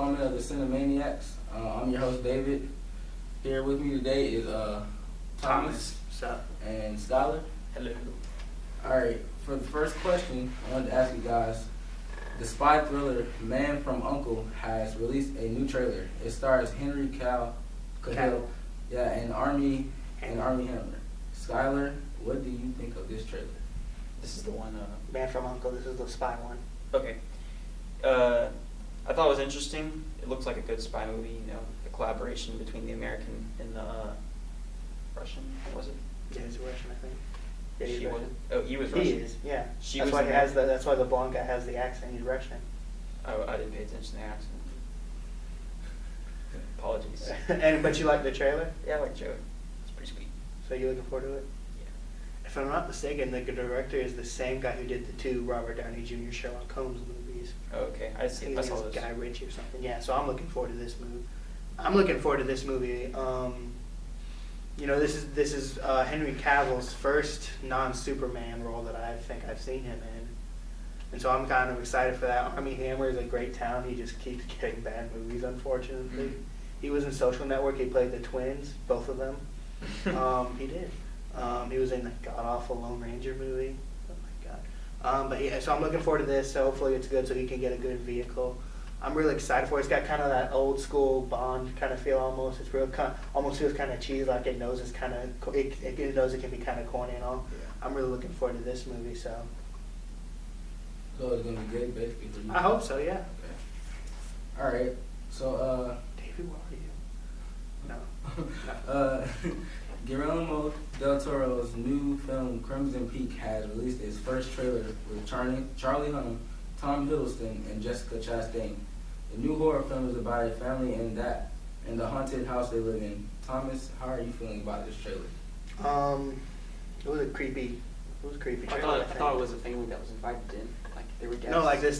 installment of the Cinemaniacs. I'm your host, David. Here with me today is Thomas. What's up? And Skylar. Hello. Alright, for the first question, I wanted to ask you guys, the spy thriller Man from U.N.C.L.E. has released a new trailer. It stars Henry Cavill, and Army Hammer. Skylar, what do you think of this trailer? This is the one. Man from U.N.C.L.E. This is the spy one. Okay. I thought it was interesting. It looks like a good spy movie. You know, the collaboration between the American and the Russian. Was it? Yeah, he's Russian, I think. Yeah, She he's Russian. was. Oh, he was Russian. He is. Yeah. She that's was why he American. has the. That's why the blonde guy has the accent. He's Russian. Oh, I didn't pay attention to the accent. Apologies. But you like the trailer, Yeah, I like Joe. It's pretty sweet. so you're looking forward to it. Yeah. If I'm not mistaken, the director is the same guy who did the two Robert Downey Jr. Sherlock Holmes movies. Oh, okay. I I think saw it's this. Guy Ritchie or something. Yeah, so I'm looking forward to this movie. I'm looking forward to this movie. You know, this is Henry Cavill's first non-Superman role that I think I've seen him in, and so I'm kind of excited for that. Army Hammer is a great town. He just keeps getting bad movies, unfortunately. Mm-hmm. He was in Social Network. He played the twins, both of them. He did. He was in the god-awful Lone Ranger movie. Oh my god. But yeah, so I'm looking forward to this. So hopefully it's good so he can get a good vehicle. I'm really excited for it. It's got kind of that old school Bond kind of feel almost. It's real almost feels kind of cheesy, like it knows it's kind of it knows it can be kind of corny and all. Yeah. I'm really looking forward to this movie. So So it's going to be good, basically, for you? I hope so. Yeah. Okay. Alright, so, David, where are you? No. Guillermo del Toro's new film Crimson Peak has released its first trailer with Charlie Hunnam, Tom Hiddleston, and Jessica Chastain. The new horror film is about a family and the haunted house they live in. Thomas, how are you feeling about this trailer? It was a creepy. It was a creepy I trailer. thought it was a family that was invited in. Like they were guests.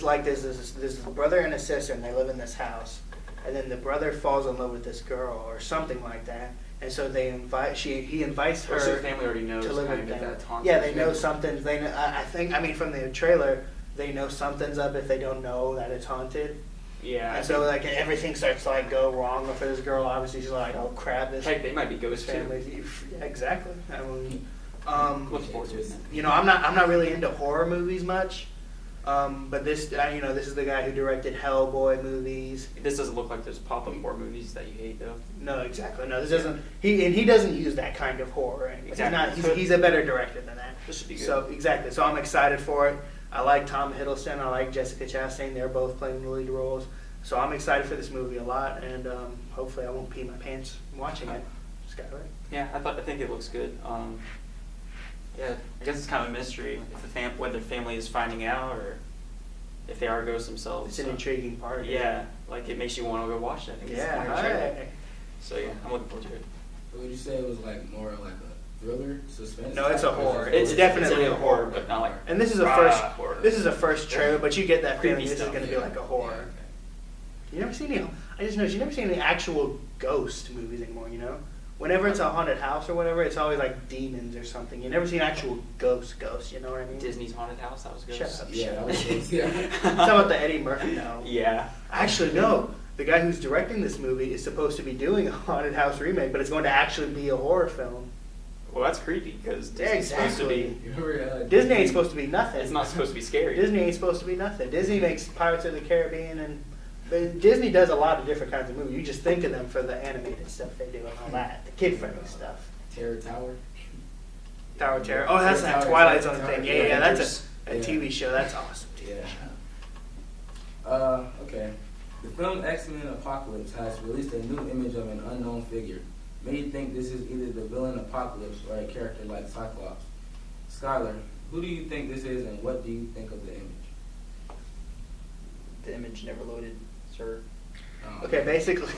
No, this brother and a sister, and they live in this house, and then the brother falls in love with this girl or something like that, and so he invites her. So the family already knows to live kind with of them. that haunted. Yeah, they know family. something. They know, I think. I mean, from the trailer, they know something's up if they don't know that it's haunted. Yeah. And so like everything starts to like go wrong for this girl. Obviously, she's like, oh crap, this Heck, they might be ghosts too. family. Yeah, exactly. I mean, Looking forward to it. you know, I'm not really into horror movies much. But this, you know, this is the guy who directed Hellboy movies. This doesn't look like those pop-up horror movies that you hate, though. No, exactly. No, this doesn't. He doesn't use that kind of horror. Exactly. He's a better director than that. This should be good. So exactly. So I'm excited for it. I like Tom Hiddleston. I like Jessica Chastain. They're both playing the lead roles. So I'm excited for this movie a lot, and hopefully I won't pee my pants watching it. Skylar. Yeah, I think it looks good. Yeah, I guess it's kind of a mystery if whether the family is finding out or if they are ghosts themselves. It's an so. intriguing part. Yeah, like it makes you want to go watch it. I think it's Yeah. kind of Right. So yeah, I'm looking forward to it. So would you say it was like more like a thriller, suspense? No, it's a type, or is horror. it It's definitely a a horror. but not like. And this is a rah, first. horror. This is a first trailer, but you get that Creepy feeling this is stuff, going to be like a horror. Yeah, okay. You never seen any. I just noticed you never seen any actual ghost movies anymore. You know, whenever it's a haunted house or whatever, it's always like demons or something. You never seen actual ghosts. You know what I mean? Disney's Haunted House. That was good. Shut up. Yeah, that was good. Yeah. Talk about the Eddie Murphy. No. Yeah. Actually, no. The guy who's directing this movie is supposed to be doing a haunted house remake, but it's going to actually be a horror film. Well, that's creepy because Yeah, Disney's supposed to be. exactly. You remember, Disney ain't supposed to be nothing. It's not supposed to be scary. Disney ain't supposed to be nothing. Disney makes Pirates of the Caribbean but Disney does a lot of different kinds of movies. You just think of them for the animated stuff they do and all that, the kid-friendly stuff. Terror Tower. Tower of Terror. Oh, that's that Tower- Twilight Tower- Zone Tower- thing. Yeah, that's a Yeah. TV show. That's awesome. TV Yeah. show. Okay. The film XMen Apocalypse has released a new image of an unknown figure. Many think this is either the villain Apocalypse or a character like Cyclops. Skylar, who do you think this is and what do you think of the image? The image never loaded, sir. Okay, basically,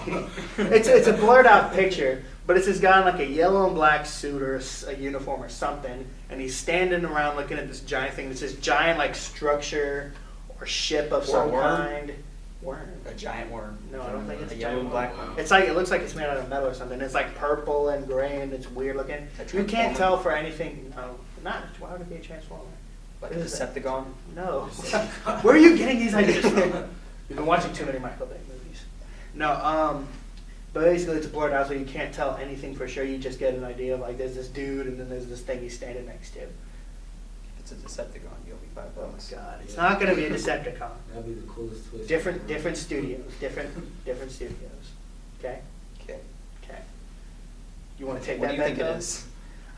it's a blurred out picture, but it's this guy in like a yellow and black suit or a uniform or something, and he's standing around looking at this giant thing. It's this giant like structure or ship of Or some worm. kind. Worm. A giant worm. No, I don't think it's A a yellow giant and worm. black one. It's like it looks like it's made out of metal or something. It's like purple and gray and it's weird looking. A You transformer. can't tell for anything. No, not. Why would it be a transformer? Like a What is that? Decepticon. No. Where are you getting these ideas from? You've been watching too many Michael Bay movies. movies. No, but basically it's blurred out so you can't tell anything for sure. You just get an idea of like there's this dude and then there's this thing he's standing next to. If it's a Decepticon, you'll be $5. Oh my god, it's not gonna be a Decepticon. That'd be the coolest twist. Different studios, different studios. Okay, Okay. okay. You want to take What that do you think bet, it though? is?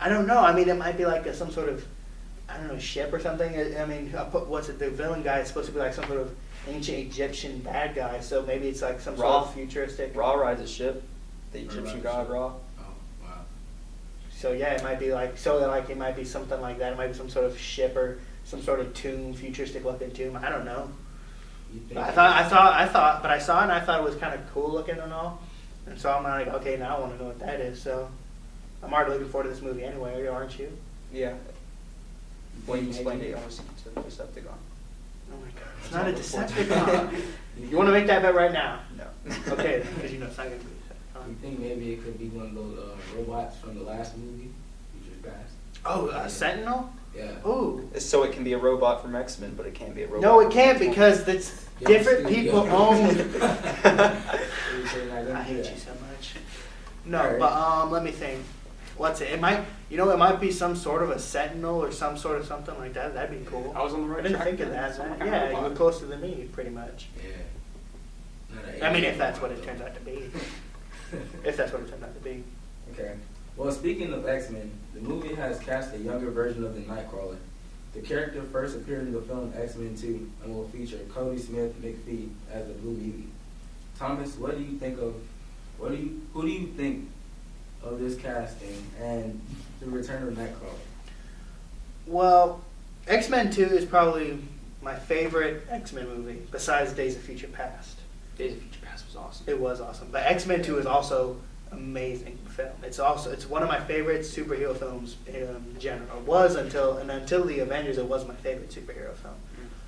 I don't know. I mean, it might be like some sort of, I don't know, ship or something. I mean, what's it? The villain guy is supposed to be like some sort of ancient Egyptian bad guy. So maybe it's like some sort Ra. of futuristic. Ra rides a ship, the Egyptian rides a god ship. Ra. Oh, wow. So yeah, it might be like it might be something like that. It might be some sort of ship or some sort of tomb, futuristic looking tomb. I don't know. You think But I thought, but I saw it and I thought it was kind of cool looking and all. And so I'm like, okay, now I want to know what that is. So I'm already looking forward to this movie anyway, aren't you? Yeah. When you Maybe. explained it, I almost think it's a Decepticon. Oh my god, it's It's not a not before. Decepticon. You want to make that bet right now? No. Okay, because you know it's not going to be a You Decepticon. think maybe it could be one of those robots from the last movie, Future's Past? Oh, Sentinel? Yeah. Ooh. So it can be a robot from X-Men, but it can't be a robot. No, it from can't Transformers. because it's different people own. I hate you so much. No, but let me think. What's it? It might, it might be some sort of a Sentinel or some sort of something like that. That'd be cool. I was on the right I didn't track think of then. that. Some kind of Yeah, you robot. were closer than me, pretty much. Yeah. Not an I mean, alien if that's what robot, it turns though. out to be. If that's what it turns out to be. Okay. Well, speaking of X-Men, the movie has cast a younger version of the Nightcrawler. The character first appeared in the film X-Men 2 and will feature Cody Smith McPhee as the Blue Mutant. Thomas, who do you think of this casting and the return of Nightcrawler? Well, X-Men 2 is probably my favorite X-Men movie, besides Days of Future Past. Days of Future Past was awesome. It was awesome. But X-Men 2 is also amazing film. It's one of my favorite superhero films in general. It was until the Avengers, it was my favorite superhero film.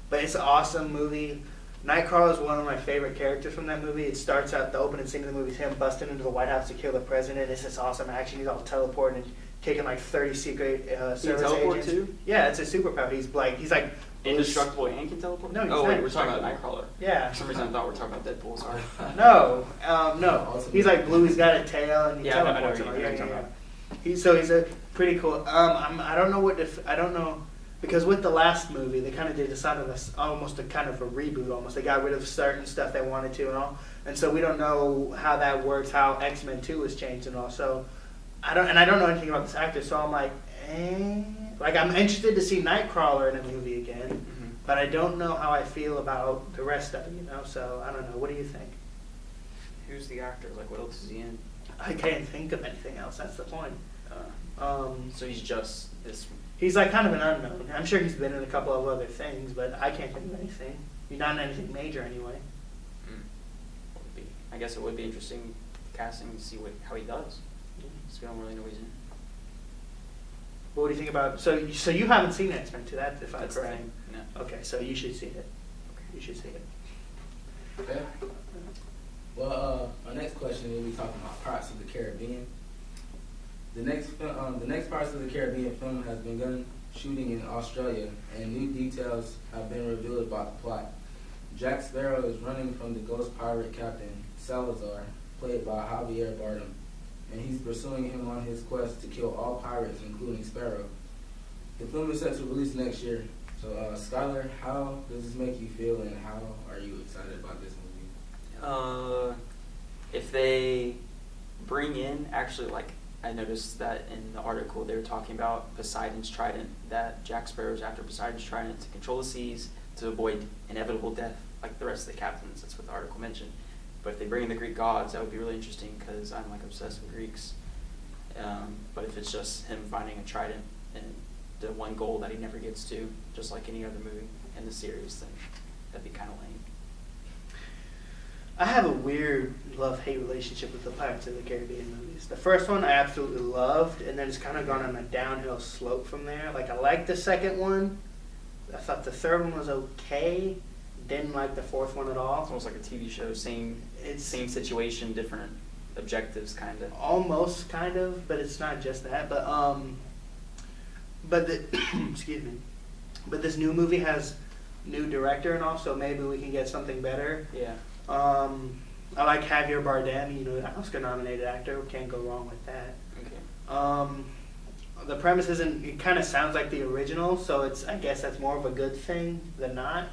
But it's an awesome movie. Nightcrawler is one of my favorite characters from that movie. It starts out, the opening scene of the movie is him busting into the White House to kill the president. It's this awesome action. He's all teleporting and taking like 30 secret service teleport agents. too? Yeah, it's a superpower. He's like Indestructible and can teleport? No, he's oh, not wait, we're talking about indestructible. Nightcrawler. Yeah. For some reason I thought we were talking about Deadpool, sorry. No. He's like blue. He's got a tail and he Yeah, I know teleports. what and you're all. talking Yeah. about. He's a pretty cool. I don't know I don't know because with the last movie they kind of did almost a kind of a reboot. Almost they got rid of certain stuff they wanted to and all, and so we don't know how that works. How X-Men 2 has changed and all. So I don't know anything about this actor. So I'm like, like I'm interested to see Nightcrawler in a movie again. Mm-hmm. But I don't know how I feel about the rest of it, so I don't know. What do you think? Who's the actor? Like, what else is he in? I can't think of anything else. That's the point. So he's just this. He's like kind of an unknown. I'm sure he's been in a couple of other things, but I can't think of anything. He's not in anything major anyway. I guess it would be interesting casting to see how he does. Because we don't really know what he's in. What do you think about? So you haven't seen X-Men 2, that's if I'm That's the correct. thing. No. Okay, so you should see it. You should see it. Okay. Well, our next question will be talking about Pirates of the Caribbean. The next Pirates of the Caribbean film has begun shooting in Australia, and new details have been revealed about the plot. Jack Sparrow is running from the ghost pirate captain Salazar, played by Javier Bardem, and he's pursuing him on his quest to kill all pirates, including Sparrow. The film is set to release next year. So, Skylar, how does this make you feel, and how are you excited about this movie? If they bring in, actually, like, I noticed that in the article they were talking about Poseidon's trident, that Jack Sparrow's after Poseidon's trident to control the seas, to avoid inevitable death, like the rest of the captains. That's what the article mentioned. But if they bring in the Greek gods, that would be really interesting because I'm like obsessed with Greeks. But if it's just him finding a trident and the one goal that he never gets to, just like any other movie in the series, then that'd be kind of lame. I have a weird love-hate relationship with the Pirates of the Caribbean movies. The first one I absolutely loved, and then it's kind of gone on a downhill slope from there. Like, I liked the second one. I thought the third one was okay. Didn't like the fourth one at all. It's almost like a TV show, same It's situation, different objectives, kind of. almost kind of, but it's not just that. But the excuse me. But this new movie has new director and all, so maybe we can get something better. Yeah. I like Javier Bardem, you know, an Oscar-nominated actor. Can't go wrong with that. Okay. The premise isn't. It kind of sounds like the original, so it's. I guess that's more of a good thing than not.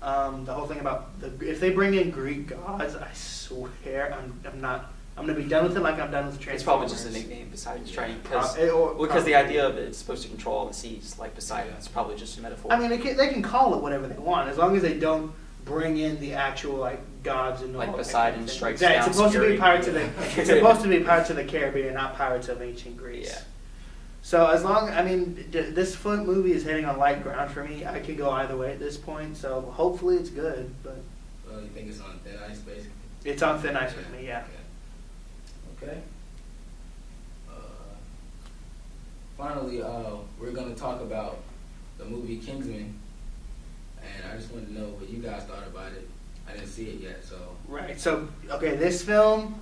The whole thing about if they bring in Greek gods, I swear I'm not. I'm gonna be done with it like I'm done with Transformers. It's probably just a nickname, Poseidon's Trident, because Probably. the idea of it's supposed to control all the seas, like Poseidon. It's probably just a metaphor. I mean, they can call it whatever they want as long as they don't bring in the actual like gods and all Like that Poseidon kind of thing. strikes Exactly. down It's supposed to be Fury. Pirates of the. It's supposed to be Pirates of the Caribbean, not Pirates of Ancient Greece. Yeah. So as long, I mean, this foot movie is hitting on light ground for me. I could go either way at this point. So hopefully it's good, but You think it's on thin ice, basically? it's on thin ice with me. Yeah. Okay. Finally, we're going to talk about the movie Kingsman, and I just wanted to know what you guys thought about it. I didn't see it yet, so. Right. So okay, this film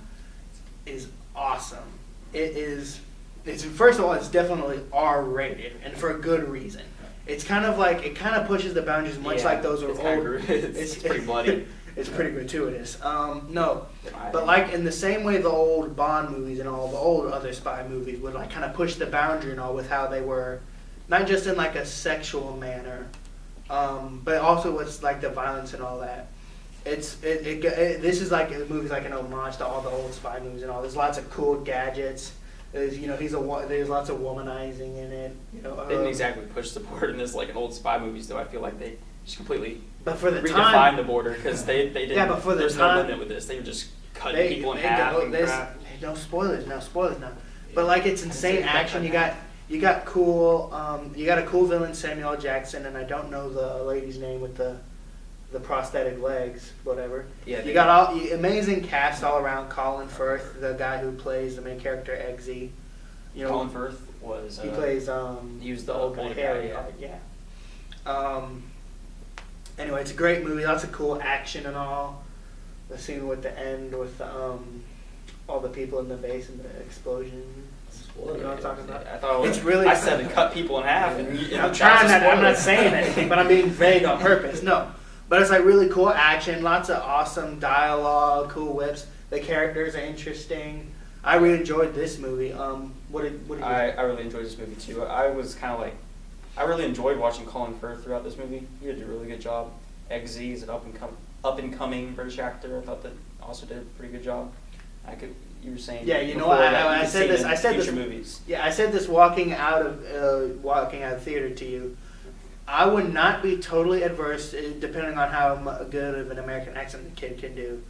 is awesome. It is. It's first of all, it's definitely R-rated, and for a good reason. It's kind of like it kind of pushes the boundaries, much Yeah, like those are it's old. kinda it's pretty bloody. It's pretty gratuitous. No, but like in the same way the old Bond movies and all the old other spy movies would like kind of push the boundary and all with how they were, not just in like a sexual manner, but also with like the violence and all that. This is like the movie's like an homage to all the old spy movies and all. There's lots of cool gadgets. There's there's lots of womanizing in it. You know, They didn't exactly push the border in this like in old spy movies, though. I feel like they just completely but for the redefined time, the border because they didn't. Yeah, but for the there's time- no limit with this. They were just cutting people in half. And crap. No spoilers now. But like it's insane It's action. You got you got a cool villain, Samuel L. Jackson, and I don't know the lady's name with the prosthetic legs, whatever. Yeah, You got amazing cast all around. Colin Firth, the guy who plays the main character Eggsy. You know, Colin Firth was. he plays He was the old guy, older Harry. guy, Yeah. Anyway, it's a great movie. Lots of cool action and all. The scene with the end with all the people in the base and the explosion. You know what I'm talking about? I thought It's really. I said to cut people in half, and I'm trying not. I'm not saying anything, but I'm being vague on purpose. No, but it's like really cool action, lots of awesome dialogue, cool whips. The characters are interesting. I really enjoyed this movie. What did you? I really enjoyed this movie too. I was kind of like, I really enjoyed watching Colin Firth throughout this movie. He did a really good job. Eggsy is an up and coming British actor. I thought that also did a pretty good job. You were saying. Yeah, you know, before that you I could said see this. him I in said future this. movies. Yeah, I said this walking out of theater to you. I would not be totally adverse, depending on how good of an American accent the kid can do,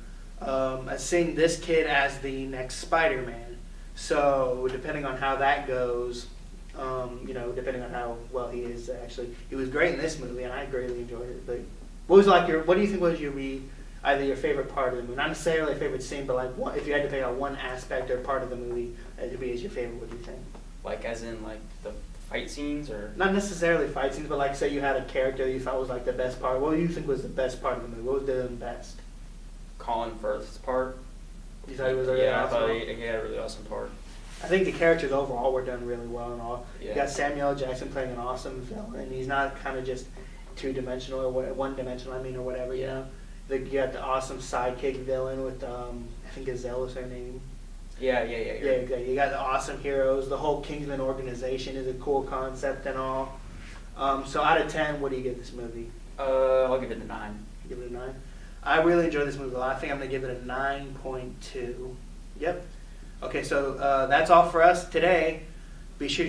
seeing this kid as the next Spider-Man. So depending on how that goes, depending on how well he is actually, he was great in this movie, and I greatly enjoyed it. But what do you think was either your favorite part of the movie? Not necessarily a favorite scene, but like if you had to pick out one aspect or part of the movie that would be as your favorite, what do you think? Like as in like the fight scenes or. Not necessarily fight scenes, but like say you had a character that you thought was like the best part. What do you think was the best part of the movie? What was the best? Colin Firth's part. You thought it was a really I awesome? thought he had a really awesome part. I think the characters overall were done really well and all. Yeah. You got Samuel L. Jackson playing an awesome villain, and he's not kind of just two-dimensional or one-dimensional, or whatever, you know. You got the awesome sidekick villain with, I think Gazelle is her name. Yeah. Yeah, exactly. You got the awesome heroes. The whole Kingsman organization is a cool concept and all. So out of 10, what do you give this movie? I'll give it a 9. Give it a 9? I really enjoyed this movie a lot. I think I'm going to give it a 9.2. Yep. Okay, so that's all for us today. Be sure to